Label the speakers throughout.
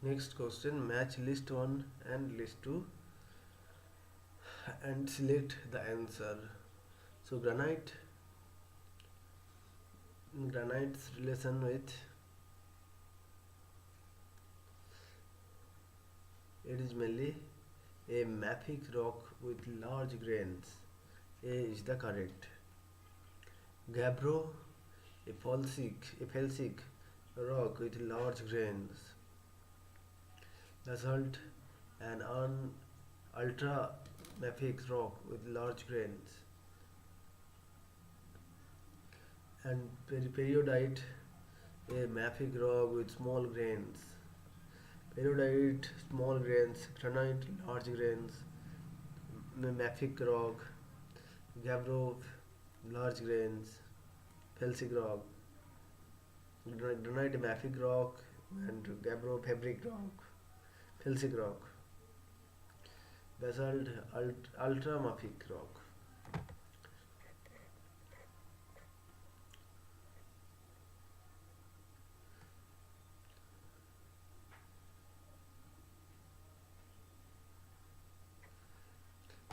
Speaker 1: Next question, match list 1 and list 2 and select the answer. So granite's relation with it is mainly a mafic rock with large grains. A is the correct. Gabbro, a felsic rock with large grains. Basalt, an ultra mafic rock with large grains. And periodite, a mafic rock with small grains. Periodite, small grains. Granite, large grains. Mafic rock. Gabbro, large grains. Felsic rock. Granite, mafic rock. And gabbro, fabric rock. Felsic rock. Basalt, ultra mafic rock.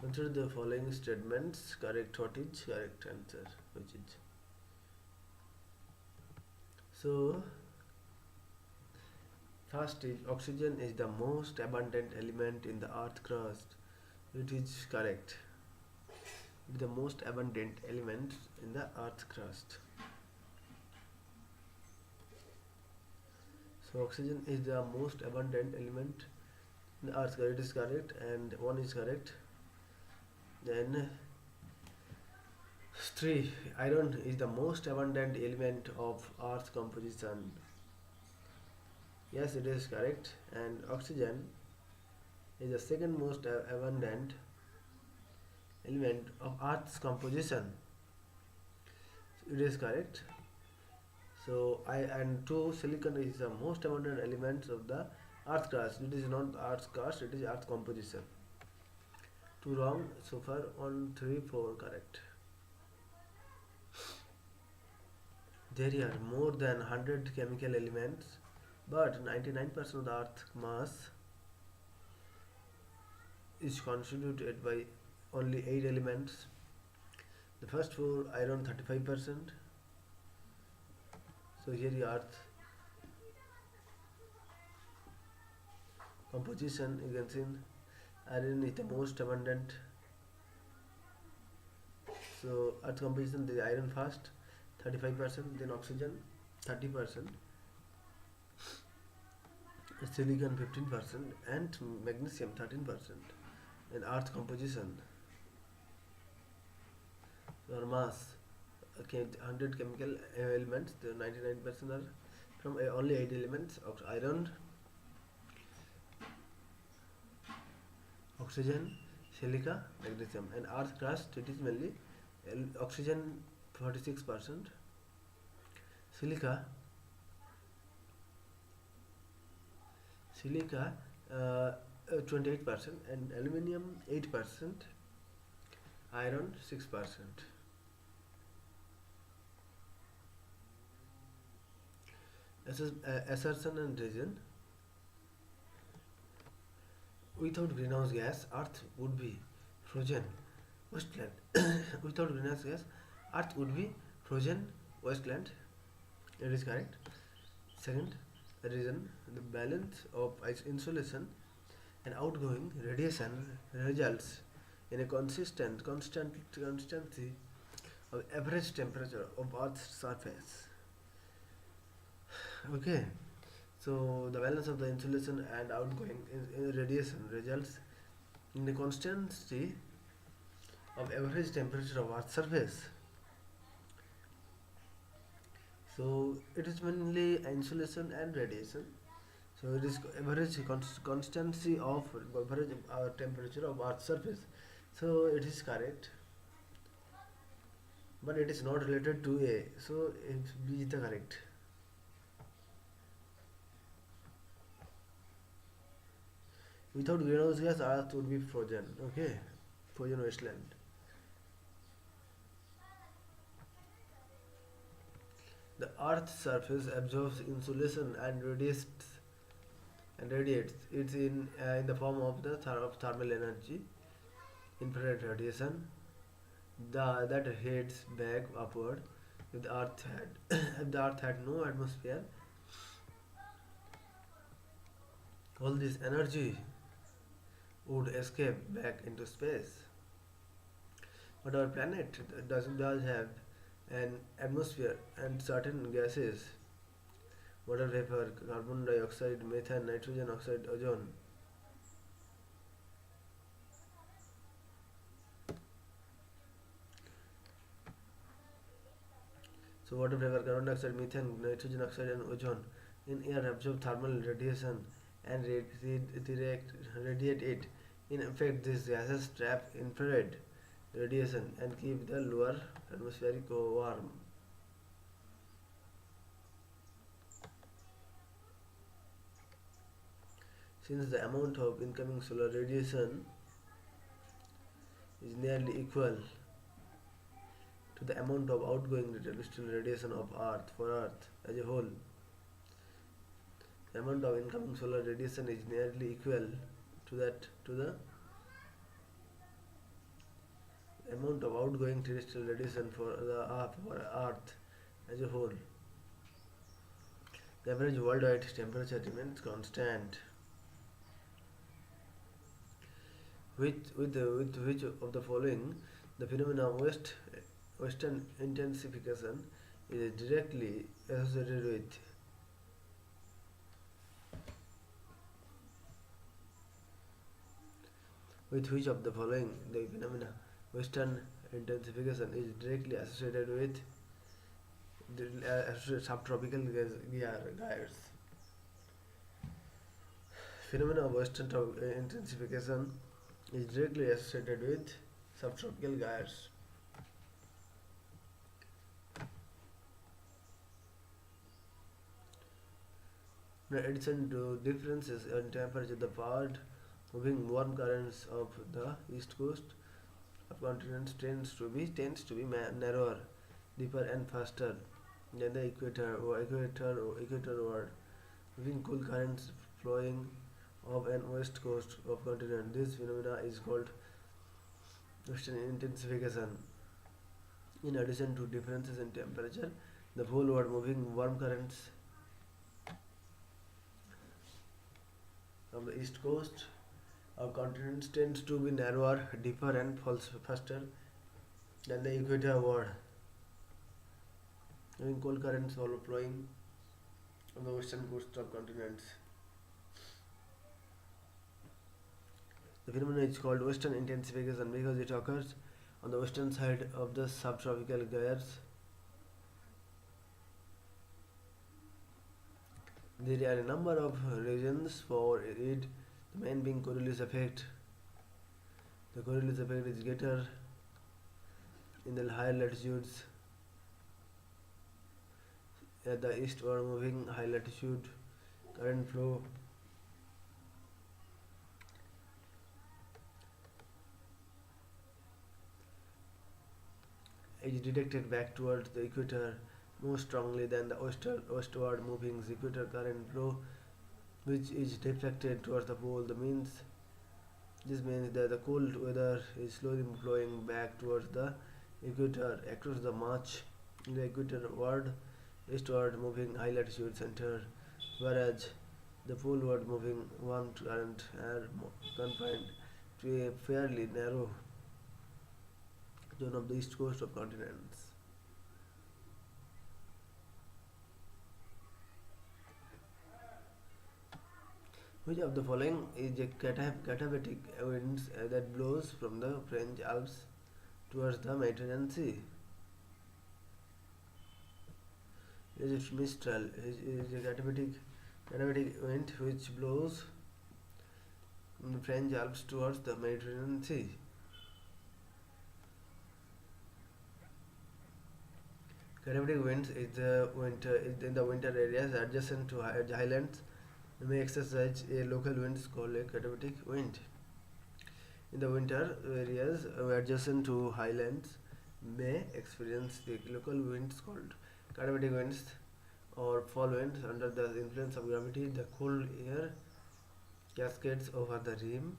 Speaker 1: Consider the following statements. Correct what is correct answer, which is. So first is oxygen is the most abundant element in the earth crust. It is correct. The most abundant element in the earth crust. So oxygen is the most abundant element in the earth crust. It is correct, and one is correct. Then 3. Iron is the most abundant element of earth composition. Yes, it is correct. And oxygen is the second most abundant element of earth's composition. It is correct. So and 2, silicon is the most abundant element of the earth crust. It is not earth crust, it is earth composition. 2 wrong. So far 1, 3, 4 correct. There are more than 100 chemical elements, but 99% of the earth mass is constituted by only 8 elements. The first 4, iron 35%. So here the earth composition, you can see iron is the most abundant. So earth composition, the iron first 35%, then oxygen 30%, silicon 15%, and magnesium 13%. And earth composition, or mass, okay, 100 chemical elements, the 99% are from only 8 elements: iron, oxygen, silica, magnesium. And earth crust, it is mainly oxygen 46%, silica 28%, and aluminium 8%, iron 6%. Assertion and reason. Without greenhouse gas, Earth would be frozen wasteland. Without greenhouse gas, Earth would be frozen wasteland. It is correct. Second reason, the balance of insolation and outgoing radiation results in a constancy of average temperature of Earth's surface. Okay, so the balance of the insolation and outgoing radiation results in the constancy of average temperature of Earth's surface. So it is mainly insolation and radiation. So it is average constancy of average temperature of Earth's surface. So it is correct, but it is not related to A. So B is the correct. Without greenhouse gas, Earth would be frozen. Okay, frozen wasteland. The Earth's surface absorbs insulation and radiates and radiates. It's in the form of the thermal energy, infrared radiation, that heads back upward. If the Earth had if the Earth had no atmosphere, all this energy would escape back into space. But our planet does have an atmosphere and certain gases: water vapor, carbon dioxide, methane, nitrogen oxide, ozone. So water vapor, carbon dioxide, methane, nitrogen oxide, and ozone in air absorb thermal radiation and radiate it. In effect, these gases trap infrared radiation and keep the lower atmospheric warm. Since the amount of incoming solar radiation is nearly equal to the amount of outgoing terrestrial radiation of Earth for Earth as a whole, the amount of incoming solar radiation is nearly equal to the amount of outgoing terrestrial radiation for Earth as a whole. The average worldwide temperature remains constant. With which of the following the phenomena western intensification is directly associated with? With which of the following the phenomena western intensification is directly associated with the subtropical gyres? Phenomena of western intensification is directly associated with subtropical gyres. In addition to differences in temperature, the part moving warm currents of the east coast of continents tends to be narrower, deeper, and faster than the equator world. Moving cool currents flowing of an west coast of continent. This phenomena is called western intensification. In addition to differences in temperature, the whole world moving warm currents of the east coast of continents tends to be narrower, deeper, and faster than the equator world. Having cold currents all flowing on the western coast of continents. The phenomenon is called western intensification because it occurs on the western side of the subtropical gyres. There are a number of reasons for it, the main being Coriolis effect. The Coriolis effect is greater in the higher latitudes. At the eastward moving high latitude, current flow is directed back towards the equator more strongly than the westward moving equator current flow, which is deflected towards the pole. This means that the cold weather is slowly flowing back towards the equator across the march in the equator world. Eastward moving high latitude center, whereas the poleward moving warm current are confined to a fairly narrow zone of the east coast of continents. Which of the following is a katabatic winds that blows from the French Alps towards the Mediterranean Sea? Is it Mistral? Is a katabatic wind which blows from the French Alps towards the Mediterranean Sea? Katabatic winds is in the winter areas adjacent to highlands may exercise a local winds called a katabatic wind. In the winter areas adjacent to highlands may experience the local winds called katabatic winds or fall winds under the influence of gravity. The cool air cascades over the rim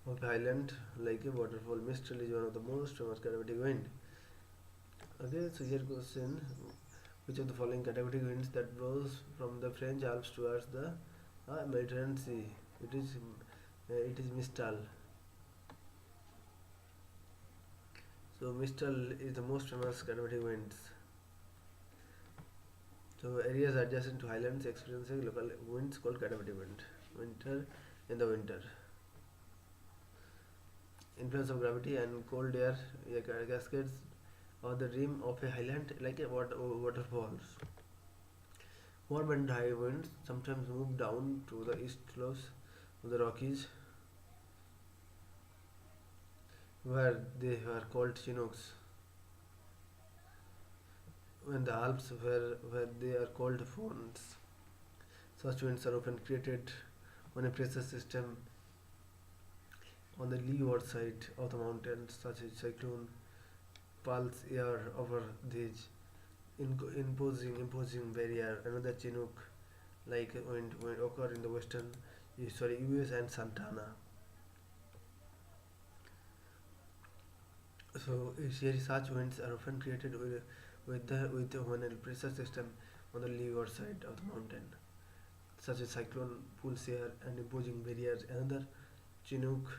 Speaker 1: of the island like a waterfall. Mistral is one of the most famous katabatic wind. Okay, so here question: which of the following katabatic winds that blows from the French Alps towards the Mediterranean Sea? It is Mistral. So Mistral is the most famous katabatic winds. So areas adjacent to highlands experiencing local winds called katabatic wind. Winter in the winter. Influence of gravity and cold air cascades on the rim of a highland like a waterfalls. Warm and high winds sometimes move down to the east slopes of the Rockies, where they are called Chinooks. When the Alps, where they are called Fons. Such winds are often created on a pressure system on the leeward side of the mountains, such as cyclone pulse air over these imposing barrier. Another Chinook like wind occur in the western US and Santana. So such winds are often created with when a pressure system on the leeward side of the mountain, such as cyclone pulls air and imposing barriers. Another Chinook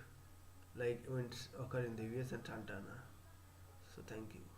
Speaker 1: like winds occur in the US and Santana. So thank you.